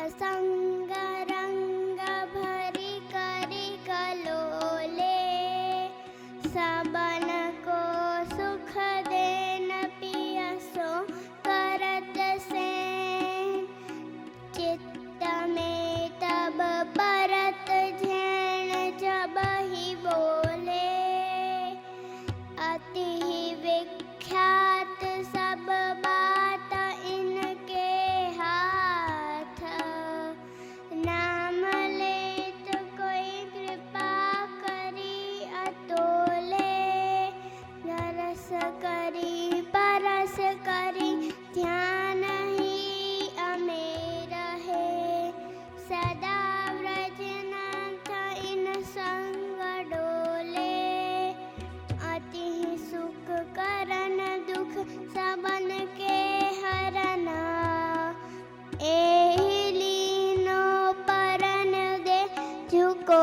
संग रंग भरी करी कलोले, सबन को सुख देन पियसो करत से, चित्त में तब परत झैन जब ही बोले, अति ही विख्यात सब बात इनके हाथ, नाम लेत कोई कृपा करी अतोले, रस करी परस करी ध्यान ही अमेर है, सदा व्रजनाथ इन संग डोले, अति ही सुख करन दुख सबन के हरना, एहि लीनो परन दे झुको